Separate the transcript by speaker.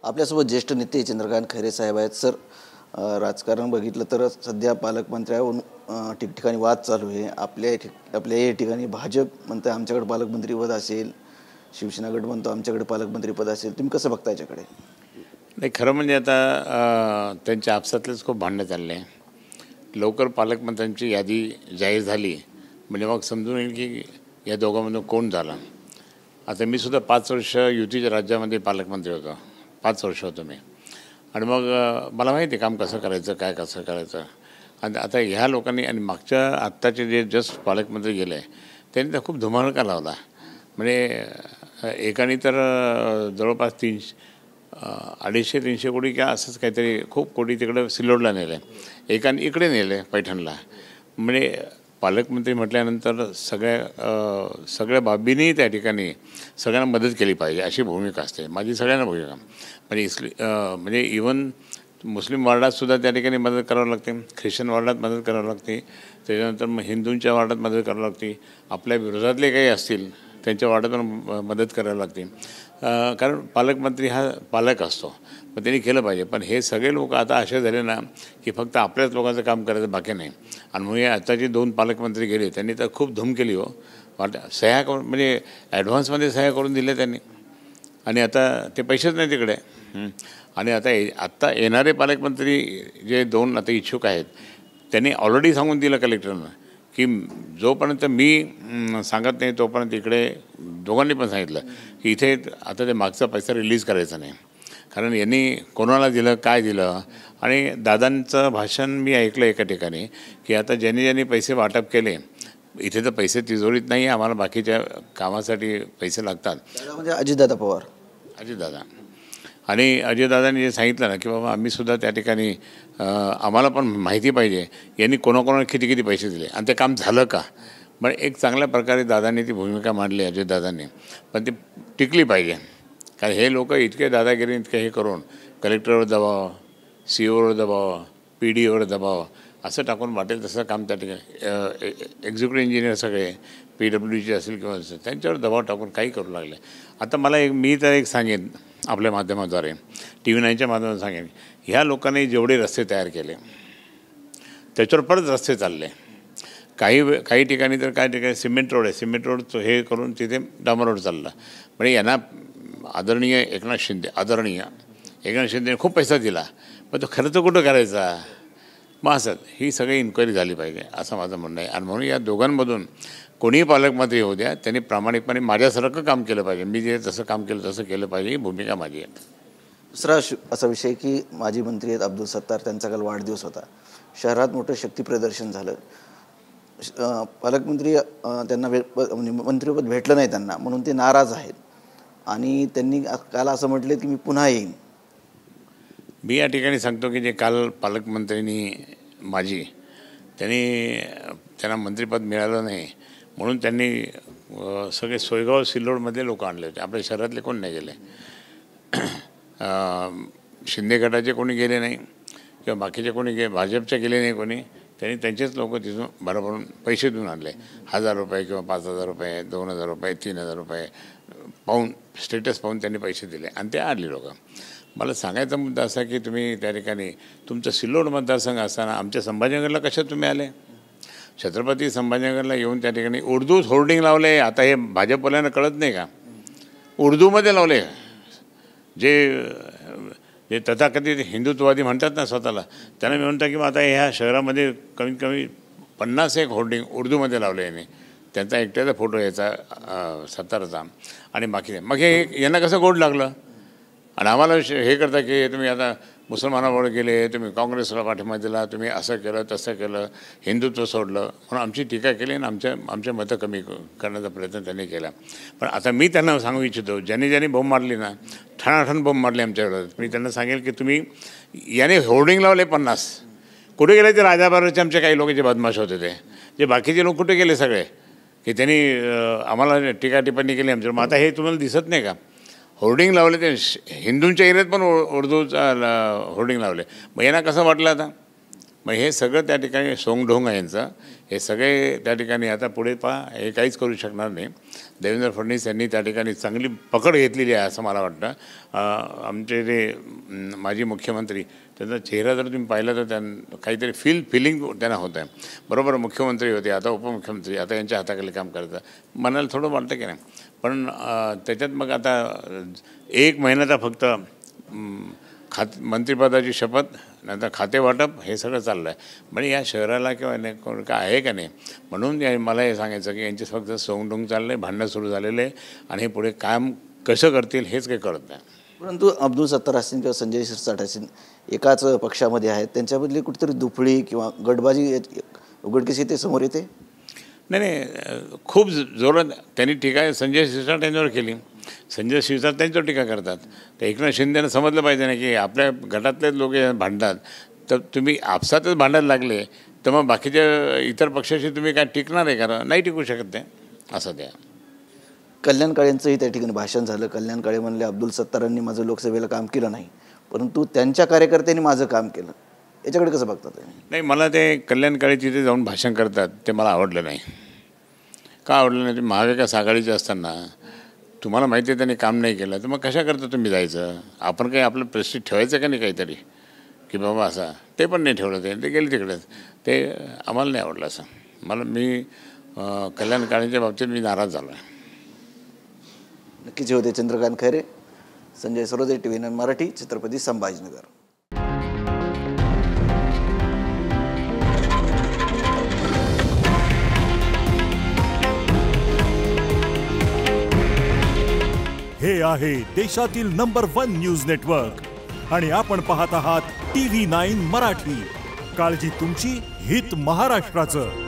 Speaker 1: आपल्यासोबत ज्येष्ठ नेते चंद्रकांत खैरे साहेब आहेत. सर, राजकारण बघितलं तर सध्या पालकमंत्र्यावरून ठिकठिकाणी वाद चालू आहे. आपल्या या ठिकाणी भाजप म्हणतं आमच्याकडे पालकमंत्रीपद असेल, शिवसेना गट म्हणतो आमच्याकडे पालकमंत्रीपद असेल. तुम्ही कसं बघता याच्याकडे?
Speaker 2: नाही, खरं म्हणजे आता त्यांच्या आपसातलेच खूप भांडणं चालले आहे. लवकर पालकमंत्र्यांची यादी जाहीर झाली म्हणजे मग समजून येईल की या दोघांमधून कोण झाला. आता मी सुद्धा 5 वर्ष युतीच्या राज्यामध्ये पालकमंत्री होतो. 5 वर्ष होतो मी. आणि मग मला माहिती आहे काम कसं करायचं, काय कसं करायचं. आणि आता ह्या लोकांनी आणि मागच्या आत्ताचे जे जस्ट पालकमंत्री गेले त्यांनी तर खूप धुमाळका लावला. म्हणजे एकाने तर जवळपास 250-300 कोटी किंवा असंच काहीतरी खूप कोटी तिकडं सिल्लोडला नेले, एकाने इकडे नेले पैठणला. म्हणजे पालकमंत्री म्हटल्यानंतर सगळ्या बाबींनी त्या ठिकाणी सगळ्यांना मदत केली पाहिजे अशी भूमिका असते माझी, सगळ्यांना भूमिका. म्हणजे म्हणजे इवन मुस्लिम वार्डातसुद्धा त्या ठिकाणी मदत करावी लागते, ख्रिश्चन वार्डात मदत करावी लागते, त्याच्यानंतर मग हिंदूंच्या वार्डात मदत करावी लागते, आपल्या विरोधातले काही असतील त्यांच्या वार्डात पण मदत करावी लागते. कारण पालकमंत्री हा पालक असतो, पण त्यांनी केलं पाहिजे. पण हे सगळे लोक आता असे झाले ना की फक्त आपल्याच लोकांचं काम करायचं बाकी नाही. आणि मग आताचे 2 पालकमंत्री गेले त्यांनी तर खूप धूम केली हो. सह्या करून म्हणजे ॲडव्हान्समध्ये सह्या करून दिल्या त्यांनी. आणि आता ते पैसेच नाही तिकडे. आणि आत्ता येणारे पालकमंत्री जे 2 आता इच्छुक आहेत त्यांनी ऑलरेडी सांगून दिलं कलेक्टरनं की जोपर्यंत मी सांगत नाही तोपर्यंत इकडे दोघांनी पण सांगितलं की इथे आता ते मागचा पैसा रिलीज करायचा नाही. कारण यांनी कोणाला दिलं, काय दिलं. आणि दादांचं भाषण मी ऐकलं एका ठिकाणी की आता ज्यांनी पैसे वाटप केले, इथे तर पैसे तिजोरीत नाही, आम्हाला बाकीच्या कामासाठी पैसे लागतात.
Speaker 1: म्हणजे अजितदादा पवार,
Speaker 2: अजितदादा. आणि अजितदादांनी जे सांगितलं ना की बाबा आम्हीसुद्धा त्या ठिकाणी आम्हाला पण माहिती पाहिजे यांनी कोणाकोणाला किती पैसे दिले आणि ते काम झालं का. पण एक चांगल्या प्रकारे दादांनी ती भूमिका मांडली अजितदादांनी, पण ती टिकली पाहिजे. कारण हे लोक इतके दादागिरी इतके हे करून कलेक्टरवर दबाव, COवर दबाव, PD वर दबाव असं टाकून वाटेल तसं काम त्या ठिकाणी एक्झिक्युटिव्ह इंजिनियर सगळे PWG असेल किंवा असेल त्यांच्यावर दबाव टाकून काही करू लागले. आता मी तर एक सांगेन आपल्या माध्यमाद्वारे, TV9च्या माध्यमातून सांगेन, ह्या लोकांनी जेवढे रस्ते तयार केले त्याच्यावर परत रस्ते चालले. काही ठिकाणी तर काही ठिकाणी सिमेंट रोड आहे, सिमेंट रोड हे करून तिथे डांबर रोड चालला. म्हणजे यांना आदरणीय एकनाथ शिंदेने खूप पैसा दिला, पण तो खर्च कुठं करायचा. मग असं ही सगळी इन्क्वायरी झाली पाहिजे असं माझं म्हणणं आहे. आणि म्हणून या दोघांमधून कोणीही पालकमंत्री होऊ द्या त्यांनी प्रामाणिकपणे माझ्यासारखं काम केलं पाहिजे. मी जे जसं काम केलं तसं केलं पाहिजे, ही भूमिका माझी आहे.
Speaker 1: दुसरा असा विषय की माजी मंत्री आहेत अब्दुल सत्तार, त्यांचा काल वाढदिवस होता. शहरात मोठं शक्ती प्रदर्शन झालं. पालकमंत्री त्यांना म्हणजे मंत्रिपद भेटलं नाही त्यांना, म्हणून ते नाराज आहेत. आणि त्यांनी काल असं म्हटलं की मी पुन्हा येईन.
Speaker 2: मी या ठिकाणी सांगतो की जे काल पालकमंत्र्यांनी त्यांना मंत्रिपद मिळालं नाही म्हणून त्यांनी सगळे सोयगाव सिल्लोडमध्ये लोक आणले होते. आपल्या शहरातले कोण नाही गेले. शिंदे गटाचे कोणी गेले नाही किंवा बाकीचे कोणी भाजपचे गेले नाही कोणी. त्यांनी त्यांचेच लोक तिथून भरभरून पैसे देऊन आणले. 1000 रुपये किंवा 5000 रुपये, 2000 रुपये, 3000 रुपये पाहून, स्टेटस पाहून त्यांनी पैसे दिले आणि ते आणले लोक. मला सांगायचा मुद्दा असा की तुम्ही त्या ठिकाणी तुमचं सिल्लोड मतदारसंघ असताना आमच्या संभाजीनगरला कशात तुम्ही आले. छत्रपती संभाजीनगरला येऊन त्या ठिकाणी उर्दू होर्डिंग लावले. आता हे भाजपवाल्यांना कळत नाही का, उर्दूमध्ये लावले. जे तथाकथित हिंदुत्ववादी म्हणतात ना स्वतःला, त्यांना मी म्हणतो की आता ह्या शहरामध्ये कमीत कमी 51 होर्डिंग उर्दूमध्ये लावले याने. त्यांचा एकट्याचा फोटो याचा सत्तारचा आणि बाकी. मग हे यांना कसं गोड लागलं. आणि आम्हाला हे करता की तुम्ही आता मुसलमानाबरोबर गेले, तुम्ही काँग्रेसला पाठिंबा दिला, तुम्ही असं केलं तसं केलं, हिंदुत्व सोडलं म्हणून आमची टीका केली आणि आमचे मतं कमी करण्याचा प्रयत्न त्यांनी केला. पण आता मी त्यांना सांगू इच्छितो, ज्यांनी बोंब मारली ना, ठणाठण बोंब मारली आमच्या विरोधात, मी त्यांना सांगेल की तुम्ही याने होर्डिंग लावले 50. कुठे गेले ते राजाबरोबरचे आमचे काही लोक जे बदमाश होते ते, जे बाकीचे लोक कुठे गेले सगळे की त्यांनी आम्हाला टीका टिप्पणी केली आमच्यावर. मग आता हे तुम्हाला दिसत नाही का, होर्डिंग लावले ते हिंदूंच्या एरियात पण उर्दूचा होर्डिंग लावले. मग यांना कसं वाटलं आता. मग हे सगळं त्या ठिकाणी सोंगढोंग आहे यांचं हे सगळे त्या ठिकाणी आता पुढे पहा हे काहीच करू शकणार नाही. देवेंद्र फडणवीस यांनी त्या ठिकाणी चांगली पकड घेतलेली आहे असं मला वाटतं. आमचे जे माजी मुख्यमंत्री त्यांचा चेहरा जर तुम्ही पाहिला तर काहीतरी फिलिंग त्यांना होत आहे. बरोबर मुख्यमंत्री होते, आता उपमुख्यमंत्री, आता यांच्या हाताखाली काम करतं. मनाला थोडं वाटतं की नाही, पण त्याच्यात मग आता 1 महिन्याचा फक्त मंत्रिपदाची शपथ नंतर खाते वाटप हे सगळं चाललं आहे. म्हणजे या शहराला किंवा काय आहे का नाही, म्हणून मला हे सांगायचं की यांचे फक्त सोंगडोंग चाललं आहे, भांडणं सुरू झालेलं आहे आणि हे पुढे काम कसं करतील हेच काही कळत नाही.
Speaker 1: परंतु अब्दुल सत्तार असतील किंवा संजय शिरसाट असतील एकाच पक्षामध्ये आहेत, त्यांच्याबद्दली कुठेतरी दुफळी किंवा गटबाजी उघडकीस येते, समोर येते.
Speaker 2: नाही, खूप जोरात त्यांनी टीका संजय शिरसाट यांच्यावर केली. संजय शिरसाट त्यांच्यावर टीका करतात. तर एकनाथ शिंदेनं समजलं पाहिजे ना की आपल्या गटातलेच लोक भांडतात, तर तुम्ही आपसातच भांडायला लागले तर मग बाकीच्या इतर पक्षाशी तुम्ही काय टिकणार आहे का? नाही टिकू शकत ते. असं द्या.
Speaker 1: कल्याण काळेंचंही त्या ठिकाणी भाषण झालं. कल्याण काळे म्हणले अब्दुल सत्तारांनी माझं लोकसभेला काम केलं नाही, परंतु त्यांच्या कार्यकर्त्यांनी माझं काम केलं. याच्याकडे कसं बघतात?
Speaker 2: नाही, मला ते कल्याण काळे तिथे जाऊन भाषण करतात ते मला आवडलं नाही. का आवडलं नाही? ते महाविकास आघाडीचे असताना तुम्हाला माहिती आहे त्यांनी काम नाही केलं, तर मग कशा करता तुम्ही जायचं? आपण काही आपलं प्रेस्टीज ठेवायचं का नाही काहीतरी की बाबा असा? ते पण नाही ठेवलं. ते गेले तिकडेच. ते आम्हाला नाही आवडलं असं. मी कल्याण काळेंच्या बाबतीत मी नाराज झालो आहे.
Speaker 1: नक्कीच होते चंद्रकांत खैरे, संजय सरोदे, TV9 मराठी, छत्रपती संभाजीनगर.
Speaker 3: हे आहे देशातील नंबर 1 न्यूज नेटवर्क आणि आपण पाहत आहात TV9 मराठी. काळजी तुमची, हित महाराष्ट्राचं.